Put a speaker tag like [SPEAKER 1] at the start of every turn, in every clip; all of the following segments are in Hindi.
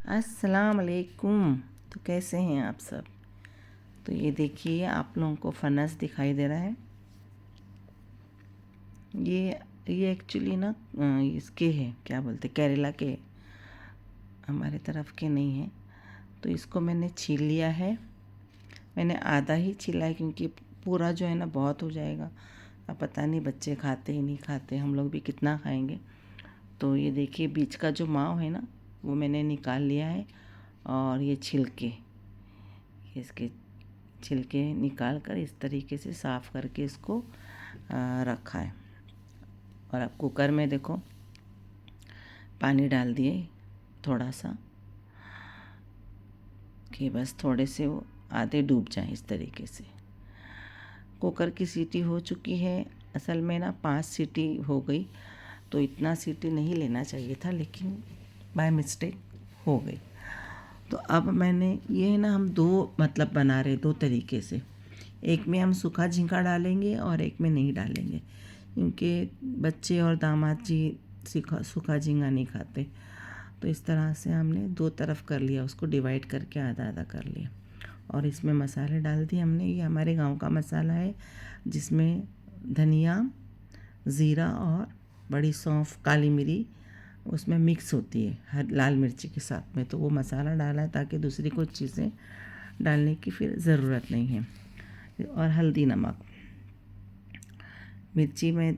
[SPEAKER 1] अस्सलाम वालेकुम। तो कैसे हैं आप सब। तो ये देखिए आप लोगों को फनस दिखाई दे रहा है। ये एक्चुअली ना इसके हैं, क्या बोलते, केरला के, हमारे तरफ के नहीं हैं। तो इसको मैंने छील लिया है। मैंने आधा ही छीला है क्योंकि पूरा जो है ना बहुत हो जाएगा। अब पता नहीं बच्चे खाते ही नहीं खाते, हम लोग भी कितना खाएंगे। तो ये देखिए बीच का जो माव है ना वो मैंने निकाल लिया है। और ये छिलके, इसके छिलके निकाल कर इस तरीके से साफ़ करके इसको रखा है। और अब कुकर में देखो पानी डाल दिए थोड़ा सा, कि बस थोड़े से वो आधे डूब जाएं इस तरीके से। कुकर की सीटी हो चुकी है। असल में ना 5 सीटी हो गई, तो इतना सीटी नहीं लेना चाहिए था, लेकिन बाय मिस्टेक हो गई। तो अब मैंने ये है ना, हम दो मतलब बना रहे, दो तरीके से। एक में हम सूखा झींगा डालेंगे और एक में नहीं डालेंगे, क्योंकि बच्चे और दामाद जी सूखा झींगा नहीं खाते। तो इस तरह से हमने दो तरफ कर लिया, उसको डिवाइड करके आधा आधा कर लिया। और इसमें मसाले डाल दिए हमने। ये हमारे गांव का मसाला है, जिसमें धनिया, ज़ीरा और बड़ी सौंफ, काली मिरी उसमें मिक्स होती है हर लाल मिर्ची के साथ में। तो वो मसाला डाला है ताकि दूसरी कुछ चीज़ें डालने की फिर ज़रूरत नहीं है। और हल्दी, नमक, मिर्ची मैं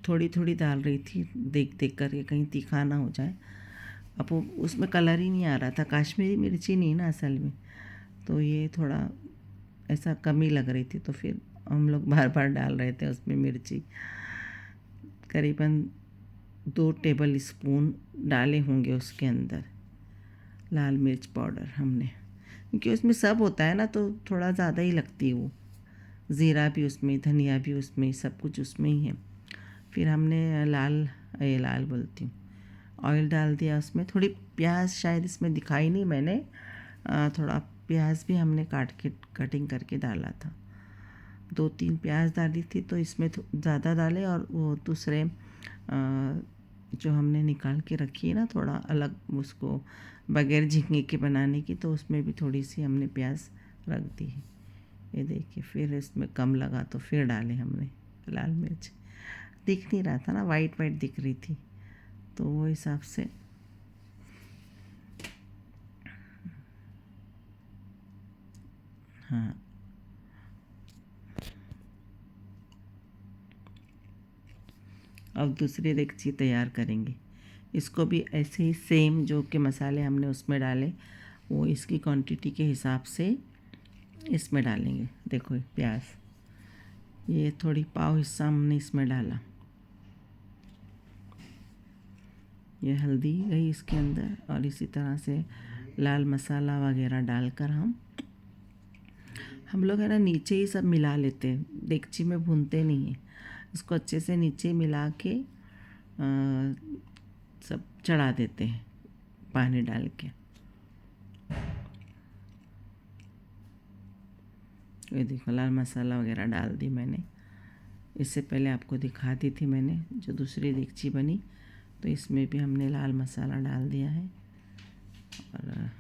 [SPEAKER 1] थोड़ी थोड़ी डाल रही थी देख देख कर के कहीं तीखा ना हो जाए। अब वो उसमें कलर ही नहीं आ रहा था, कश्मीरी मिर्ची नहीं ना असल में, तो ये थोड़ा ऐसा कमी लग रही थी। तो फिर हम लोग बार बार डाल रहे थे उसमें मिर्ची। करीबन 2 टेबल स्पून डाले होंगे उसके अंदर लाल मिर्च पाउडर हमने, क्योंकि उसमें सब होता है ना तो थोड़ा ज़्यादा ही लगती है वो। ज़ीरा भी उसमें, धनिया भी उसमें, सब कुछ उसमें ही है। फिर हमने लाल बोलती हूँ, ऑयल डाल दिया उसमें। थोड़ी प्याज, शायद इसमें दिखाई नहीं मैंने, थोड़ा प्याज भी हमने कटिंग करके डाला था। 2-3 प्याज डाली थी, तो इसमें ज़्यादा डाले। और वो दूसरे जो हमने निकाल के रखी है ना थोड़ा अलग, उसको बगैर झींगे के बनाने की, तो उसमें भी थोड़ी सी हमने प्याज रख दी है। ये देखिए, फिर इसमें कम लगा तो फिर डाले हमने लाल मिर्च। दिख नहीं रहा था ना, वाइट वाइट दिख रही थी, तो वो हिसाब से हाँ। अब दूसरी रेसिपी तैयार करेंगे। इसको भी ऐसे ही सेम जो कि मसाले हमने उसमें डाले, वो इसकी क्वांटिटी के हिसाब से इसमें डालेंगे। देखो प्याज, ये थोड़ी पाव हिस्सा हमने इसमें डाला। ये हल्दी गई इसके अंदर, और इसी तरह से लाल मसाला वगैरह डालकर हम लोग है ना नीचे ही सब मिला लेते हैं, देगची में भूनते नहीं हैं। इसको अच्छे से नीचे मिला के सब चढ़ा देते हैं पानी डाल के। ये देखो लाल मसाला वगैरह डाल दी मैंने। इससे पहले आपको दिखा दी थी मैंने जो दूसरी देगची बनी, तो इसमें भी हमने लाल मसाला डाल दिया है। और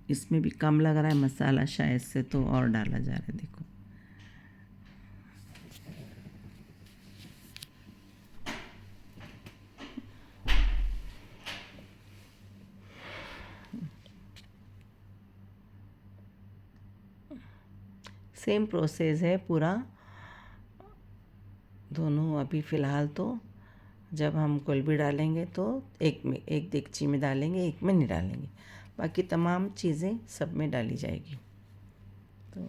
[SPEAKER 1] इसमें भी कम लग रहा है मसाला शायद से, तो और डाला जा रहा है। देखो सेम प्रोसेस है पूरा दोनों। अभी फ़िलहाल तो जब हम कोलबी डालेंगे तो एक देगची में डालेंगे, एक में नहीं डालेंगे। बाकी तमाम चीज़ें सब में डाली जाएगी। तो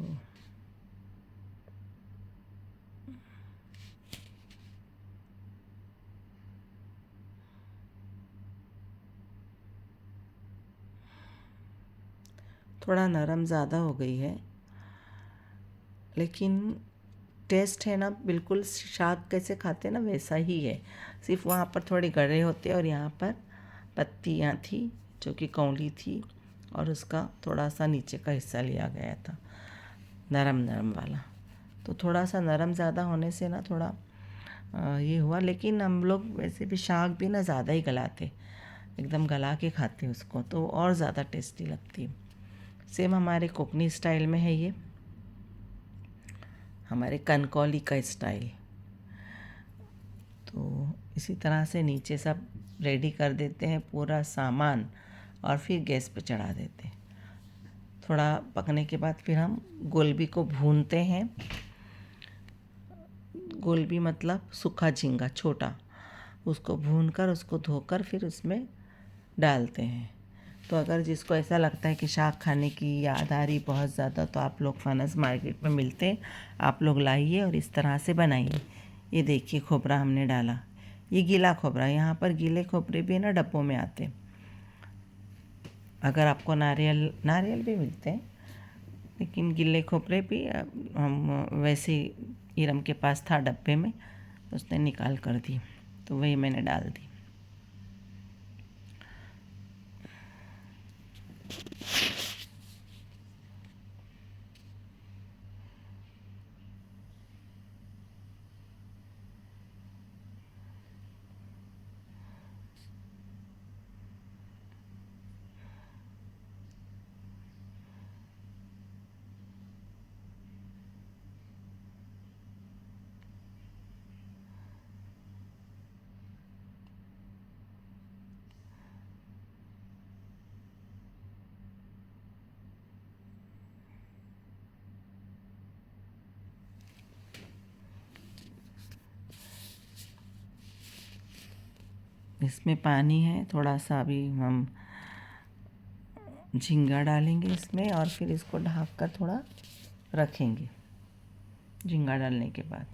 [SPEAKER 1] थोड़ा नरम ज़्यादा हो गई है, लेकिन टेस्ट है ना बिल्कुल शाक कैसे खाते हैं ना वैसा ही है। सिर्फ वहाँ पर थोड़े गड़े होते और यहाँ पर पत्तियाँ थी जो कि कौली थी, और उसका थोड़ा सा नीचे का हिस्सा लिया गया था नरम नरम वाला। तो थोड़ा सा नरम ज़्यादा होने से ना थोड़ा ये हुआ। लेकिन हम लोग वैसे भी शाक भी ना ज़्यादा ही गलाते, एकदम गला के खाते उसको, तो और ज़्यादा टेस्टी लगती है। सेम हमारे कोकनी स्टाइल में है ये, हमारे कनकौली का स्टाइल। तो इसी तरह से नीचे सब रेडी कर देते हैं पूरा सामान और फिर गैस पे चढ़ा देते हैं। थोड़ा पकने के बाद फिर हम गोलबी को भूनते हैं। गोलबी मतलब सूखा झींगा छोटा, उसको भूनकर उसको धोकर फिर उसमें डालते हैं। तो अगर जिसको ऐसा लगता है कि शाक खाने की याद आ रही बहुत ज़्यादा, तो आप लोग फनस मार्केट में मिलते हैं, आप लोग लाइए और इस तरह से बनाइए। ये देखिए खोपरा हमने डाला, ये गीला खोपरा, यहाँ पर गीले खोपरे भी ना डब्बों में आते हैं। अगर आपको नारियल भी मिलते हैं, लेकिन गीले खोपरे भी हम वैसे इरम के पास था डब्बे में, उसने निकाल कर दी, तो वही मैंने डाल दी। इसमें पानी है थोड़ा सा, अभी हम झींगा डालेंगे इसमें और फिर इसको ढक कर थोड़ा रखेंगे झींगा डालने के बाद,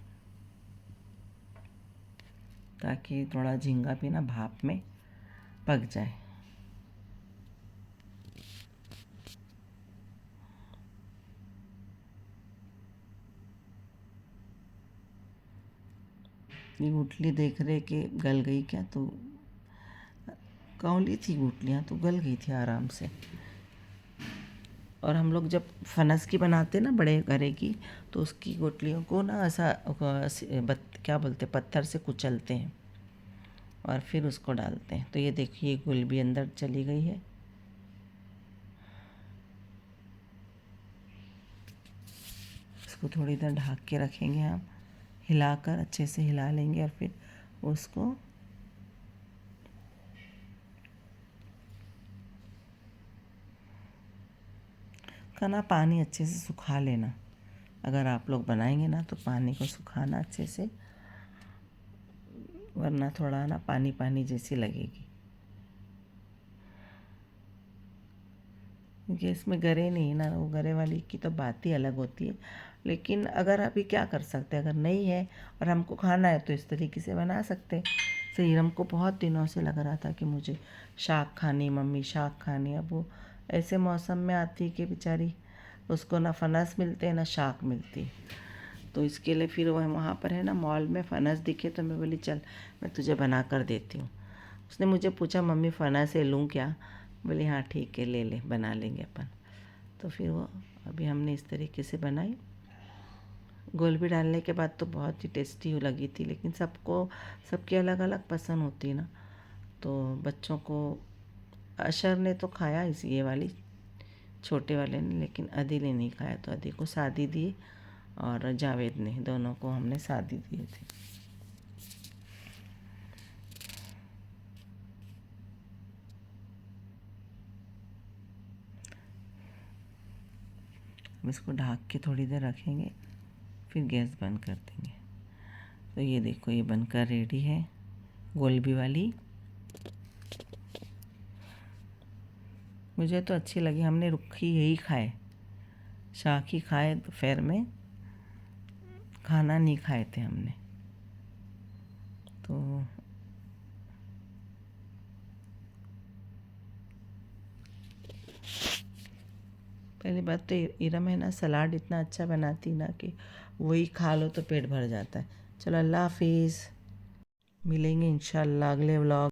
[SPEAKER 1] ताकि थोड़ा झींगा भी ना भाप में पक जाए। ये गुठली देख रहे कि गल गई क्या, तो कौली थी गुठलियाँ तो गल गई थी आराम से। और हम लोग जब फनस की बनाते ना बड़े गरे की, तो उसकी गुठलियों को ना ऐसा क्या बोलते पत्थर से कुचलते हैं और फिर उसको डालते हैं। तो ये देखिए गुल भी अंदर चली गई है। इसको थोड़ी देर ढक के रखेंगे हम, हिलाकर अच्छे से हिला लेंगे और फिर उसको खाना पानी अच्छे से सुखा लेना। अगर आप लोग बनाएंगे ना तो पानी को सुखाना अच्छे से, वरना थोड़ा ना पानी पानी जैसी लगेगी, क्योंकि इसमें गरे नहीं है ना। वो गरे वाली की तो बात ही अलग होती है। लेकिन अगर अभी क्या कर सकते हैं, अगर नहीं है और हमको खाना है तो इस तरीके से बना सकते हैं। सीरम को बहुत दिनों से लग रहा था कि मुझे शाक खानी, मम्मी शाक खानी। अब वो ऐसे मौसम में आती है कि बेचारी उसको ना फनस मिलते हैं ना शाक मिलती। तो इसके लिए फिर वह वहाँ पर है ना मॉल में फनस दिखे, तो मैं बोली चल मैं तुझे बना कर देती हूँ। उसने मुझे पूछा मम्मी फनस है लूँ क्या, बोली हाँ ठीक है ले ले, बना लेंगे अपन। तो फिर वो अभी हमने इस तरीके से बनाई। गोल भी डालने के बाद तो बहुत ही टेस्टी लगी थी, लेकिन सबकी अलग अलग पसंद होती है ना। तो बच्चों को अशर ने तो खाया इस ये वाली, छोटे वाले ने, लेकिन अदी ने नहीं खाया। तो अदी को सादी दी और जावेद ने, दोनों को हमने सादी दिए थे। हम इसको ढक के थोड़ी देर रखेंगे, फिर गैस बंद कर देंगे। तो ये देखो ये बनकर रेडी है गोलबी वाली। मुझे तो अच्छी लगी, हमने रुखी यही खाए, शाक ही खाए, दोपहर में खाना नहीं खाए थे हमने। तो पहली बात तो इरम है ना सलाद इतना अच्छा बनाती ना कि वही खा लो तो पेट भर जाता है। चलो अल्लाह हाफिज़, मिलेंगे इंशाल्लाह अगले व्लॉग।